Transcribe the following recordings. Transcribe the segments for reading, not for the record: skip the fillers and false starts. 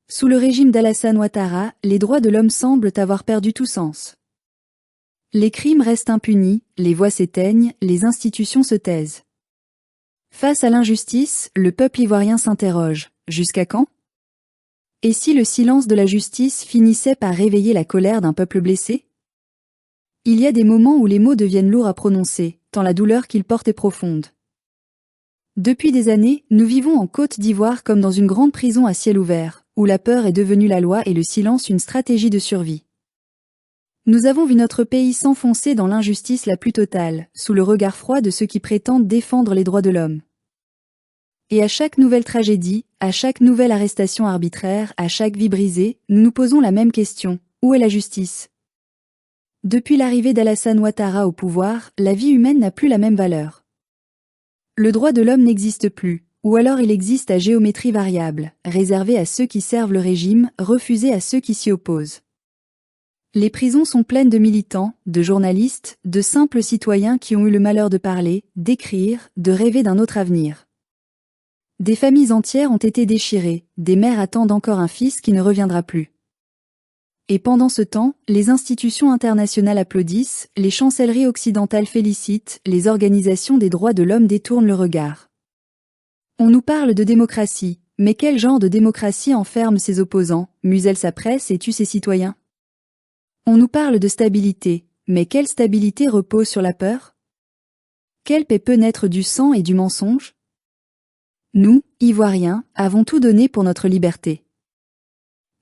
Sous le régime d'Alassane Ouattara, les droits de l'homme semblent avoir perdu tout sens. Les crimes restent impunis, les voix s'éteignent, les institutions se taisent. Face à l'injustice, le peuple ivoirien s'interroge. Jusqu'à quand? Et si le silence de la justice finissait par réveiller la colère d'un peuple blessé? Il y a des moments où les mots deviennent lourds à prononcer, tant la douleur qu'ils portent est profonde. Depuis des années, nous vivons en Côte d'Ivoire comme dans une grande prison à ciel ouvert, où la peur est devenue la loi et le silence une stratégie de survie. Nous avons vu notre pays s'enfoncer dans l'injustice la plus totale, sous le regard froid de ceux qui prétendent défendre les droits de l'homme. Et à chaque nouvelle tragédie, à chaque nouvelle arrestation arbitraire, à chaque vie brisée, nous nous posons la même question: où est la justice? Depuis l'arrivée d'Alassane Ouattara au pouvoir, la vie humaine n'a plus la même valeur. Le droit de l'homme n'existe plus, ou alors il existe à géométrie variable, réservé à ceux qui servent le régime, refusé à ceux qui s'y opposent. Les prisons sont pleines de militants, de journalistes, de simples citoyens qui ont eu le malheur de parler, d'écrire, de rêver d'un autre avenir. Des familles entières ont été déchirées, des mères attendent encore un fils qui ne reviendra plus. Et pendant ce temps, les institutions internationales applaudissent, les chancelleries occidentales félicitent, les organisations des droits de l'homme détournent le regard. On nous parle de démocratie, mais quel genre de démocratie enferme ses opposants, muselle sa presse et tue ses citoyens? On nous parle de stabilité, mais quelle stabilité repose sur la peur? Quelle paix peut naître du sang et du mensonge? Nous, Ivoiriens, avons tout donné pour notre liberté.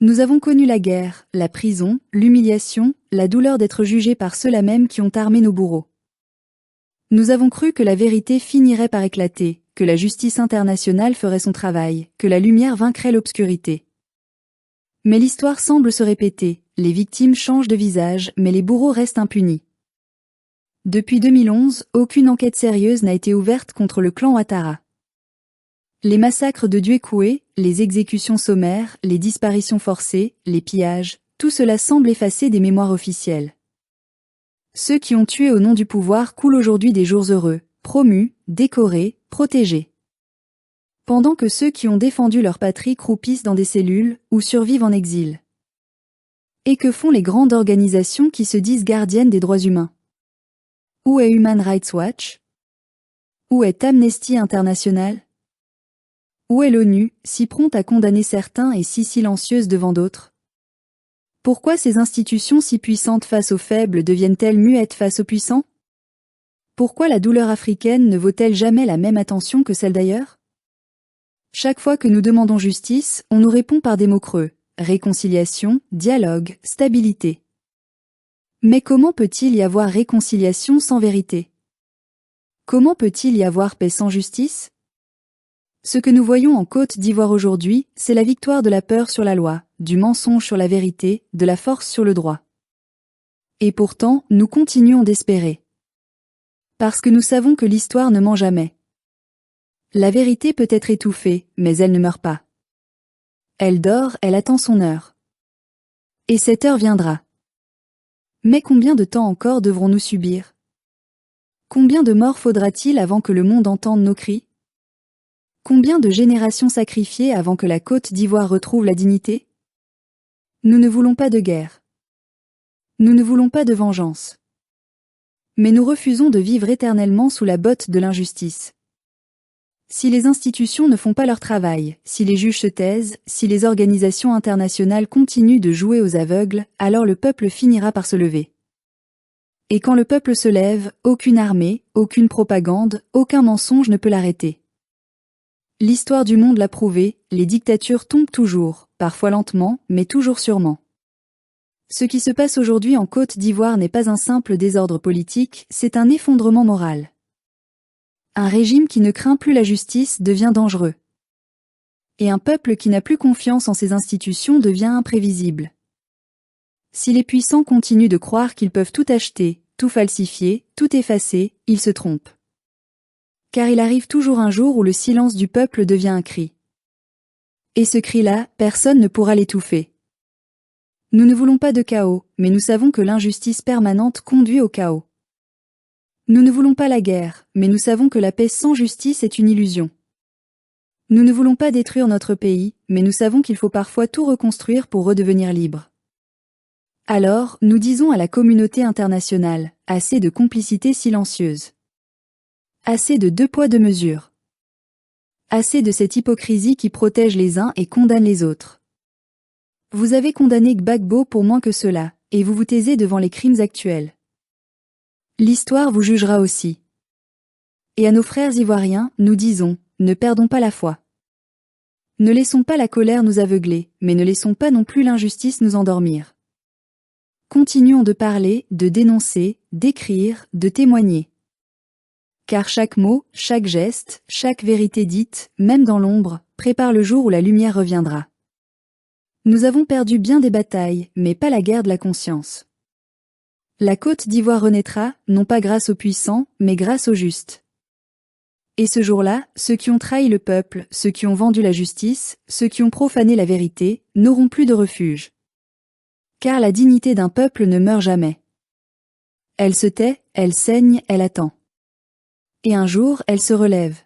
Nous avons connu la guerre, la prison, l'humiliation, la douleur d'être jugés par ceux-là même qui ont armé nos bourreaux. Nous avons cru que la vérité finirait par éclater, que la justice internationale ferait son travail, que la lumière vaincrait l'obscurité. Mais l'histoire semble se répéter, les victimes changent de visage, mais les bourreaux restent impunis. Depuis 2011, aucune enquête sérieuse n'a été ouverte contre le clan Ouattara. Les massacres de Duékoué, les exécutions sommaires, les disparitions forcées, les pillages, tout cela semble effacer des mémoires officielles. Ceux qui ont tué au nom du pouvoir coulent aujourd'hui des jours heureux, promus, décorés, protégés. Pendant que ceux qui ont défendu leur patrie croupissent dans des cellules ou survivent en exil. Et que font les grandes organisations qui se disent gardiennes des droits humains? Où est Human Rights Watch? Où est Amnesty International? Où est l'ONU, si prompte à condamner certains et si silencieuse devant d'autres? Pourquoi ces institutions si puissantes face aux faibles deviennent-elles muettes face aux puissants? Pourquoi la douleur africaine ne vaut-elle jamais la même attention que celle d'ailleurs? Chaque fois que nous demandons justice, on nous répond par des mots creux: réconciliation, dialogue, stabilité. Mais comment peut-il y avoir réconciliation sans vérité? Comment peut-il y avoir paix sans justice? Ce que nous voyons en Côte d'Ivoire aujourd'hui, c'est la victoire de la peur sur la loi, du mensonge sur la vérité, de la force sur le droit. Et pourtant, nous continuons d'espérer. Parce que nous savons que l'histoire ne ment jamais. La vérité peut être étouffée, mais elle ne meurt pas. Elle dort, elle attend son heure. Et cette heure viendra. Mais combien de temps encore devrons-nous subir? Combien de morts faudra-t-il avant que le monde entende nos cris? Combien de générations sacrifiées avant que la Côte d'Ivoire retrouve la dignité? Nous ne voulons pas de guerre. Nous ne voulons pas de vengeance. Mais nous refusons de vivre éternellement sous la botte de l'injustice. Si les institutions ne font pas leur travail, si les juges se taisent, si les organisations internationales continuent de jouer aux aveugles, alors le peuple finira par se lever. Et quand le peuple se lève, aucune armée, aucune propagande, aucun mensonge ne peut l'arrêter. L'histoire du monde l'a prouvé, les dictatures tombent toujours, parfois lentement, mais toujours sûrement. Ce qui se passe aujourd'hui en Côte d'Ivoire n'est pas un simple désordre politique, c'est un effondrement moral. Un régime qui ne craint plus la justice devient dangereux. Et un peuple qui n'a plus confiance en ses institutions devient imprévisible. Si les puissants continuent de croire qu'ils peuvent tout acheter, tout falsifier, tout effacer, ils se trompent. Car il arrive toujours un jour où le silence du peuple devient un cri. Et ce cri-là, personne ne pourra l'étouffer. Nous ne voulons pas de chaos, mais nous savons que l'injustice permanente conduit au chaos. Nous ne voulons pas la guerre, mais nous savons que la paix sans justice est une illusion. Nous ne voulons pas détruire notre pays, mais nous savons qu'il faut parfois tout reconstruire pour redevenir libre. Alors, nous disons à la communauté internationale, assez de complicité silencieuse. Assez de deux poids deux mesures. Assez de cette hypocrisie qui protège les uns et condamne les autres. Vous avez condamné Gbagbo pour moins que cela, et vous vous taisez devant les crimes actuels. L'histoire vous jugera aussi. Et à nos frères ivoiriens, nous disons, ne perdons pas la foi. Ne laissons pas la colère nous aveugler, mais ne laissons pas non plus l'injustice nous endormir. Continuons de parler, de dénoncer, d'écrire, de témoigner. Car chaque mot, chaque geste, chaque vérité dite, même dans l'ombre, prépare le jour où la lumière reviendra. Nous avons perdu bien des batailles, mais pas la guerre de la conscience. La Côte d'Ivoire renaîtra, non pas grâce aux puissants, mais grâce aux justes. Et ce jour-là, ceux qui ont trahi le peuple, ceux qui ont vendu la justice, ceux qui ont profané la vérité, n'auront plus de refuge. Car la dignité d'un peuple ne meurt jamais. Elle se tait, elle saigne, elle attend. Et un jour, elle se relève.